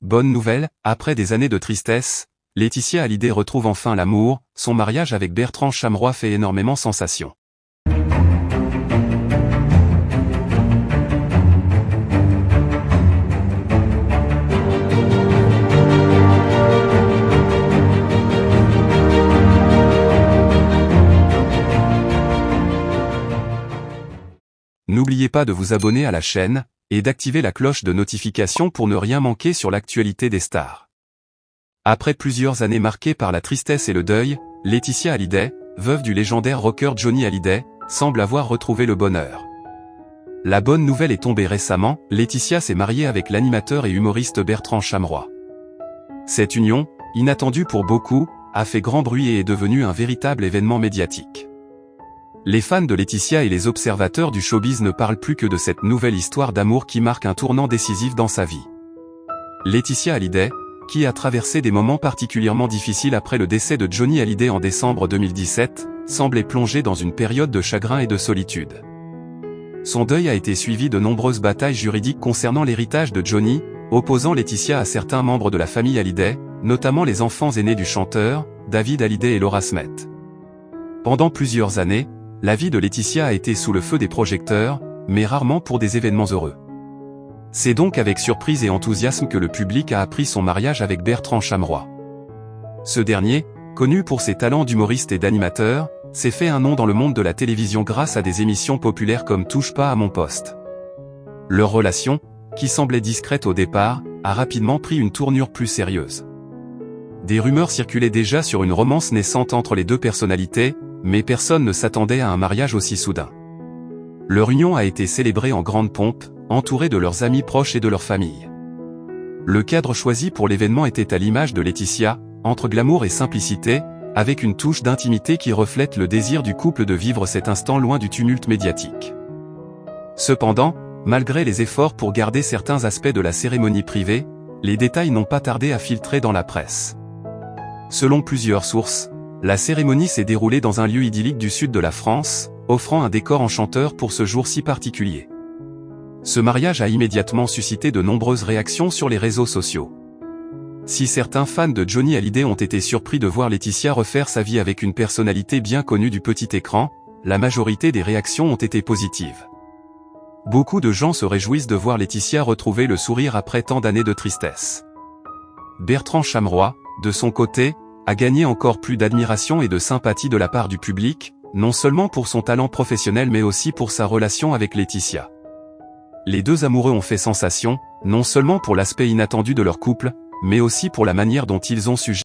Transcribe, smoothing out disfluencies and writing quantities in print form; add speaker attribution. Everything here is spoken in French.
Speaker 1: Bonne nouvelle, après des années de tristesse, Laetitia Hallyday retrouve enfin l'amour, son mariage avec Bertrand Chameroy fait énormément sensation. N'oubliez pas de vous abonner à la chaîne, et d'activer la cloche de notification pour ne rien manquer sur l'actualité des stars. Après plusieurs années marquées par la tristesse et le deuil, Laetitia Hallyday, veuve du légendaire rocker Johnny Hallyday, semble avoir retrouvé le bonheur. La bonne nouvelle est tombée récemment, Laetitia s'est mariée avec l'animateur et humoriste Bertrand Chameroy. Cette union, inattendue pour beaucoup, a fait grand bruit et est devenue un véritable événement médiatique. Les fans de Laetitia et les observateurs du showbiz ne parlent plus que de cette nouvelle histoire d'amour qui marque un tournant décisif dans sa vie. Laetitia Hallyday, qui a traversé des moments particulièrement difficiles après le décès de Johnny Hallyday en décembre 2017, semblait plongée dans une période de chagrin et de solitude. Son deuil a été suivi de nombreuses batailles juridiques concernant l'héritage de Johnny, opposant Laetitia à certains membres de la famille Hallyday, notamment les enfants aînés du chanteur, David Hallyday et Laura Smet. Pendant plusieurs années, la vie de Laetitia a été sous le feu des projecteurs, mais rarement pour des événements heureux. C'est donc avec surprise et enthousiasme que le public a appris son mariage avec Bertrand Chameroy. Ce dernier, connu pour ses talents d'humoriste et d'animateur, s'est fait un nom dans le monde de la télévision grâce à des émissions populaires comme Touche pas à mon poste. Leur relation, qui semblait discrète au départ, a rapidement pris une tournure plus sérieuse. Des rumeurs circulaient déjà sur une romance naissante entre les deux personnalités, mais personne ne s'attendait à un mariage aussi soudain. Leur union a été célébrée en grande pompe, entourée de leurs amis proches et de leur famille. Le cadre choisi pour l'événement était à l'image de Laetitia, entre glamour et simplicité, avec une touche d'intimité qui reflète le désir du couple de vivre cet instant loin du tumulte médiatique. Cependant, malgré les efforts pour garder certains aspects de la cérémonie privée, les détails n'ont pas tardé à filtrer dans la presse. Selon plusieurs sources, la cérémonie s'est déroulée dans un lieu idyllique du sud de la France, offrant un décor enchanteur pour ce jour si particulier. Ce mariage a immédiatement suscité de nombreuses réactions sur les réseaux sociaux. Si certains fans de Johnny Hallyday ont été surpris de voir Laetitia refaire sa vie avec une personnalité bien connue du petit écran, la majorité des réactions ont été positives. Beaucoup de gens se réjouissent de voir Laetitia retrouver le sourire après tant d'années de tristesse. Bertrand Chameroy, de son côté, a gagné encore plus d'admiration et de sympathie de la part du public, non seulement pour son talent professionnel mais aussi pour sa relation avec Laetitia. Les deux amoureux ont fait sensation, non seulement pour l'aspect inattendu de leur couple, mais aussi pour la manière dont ils ont su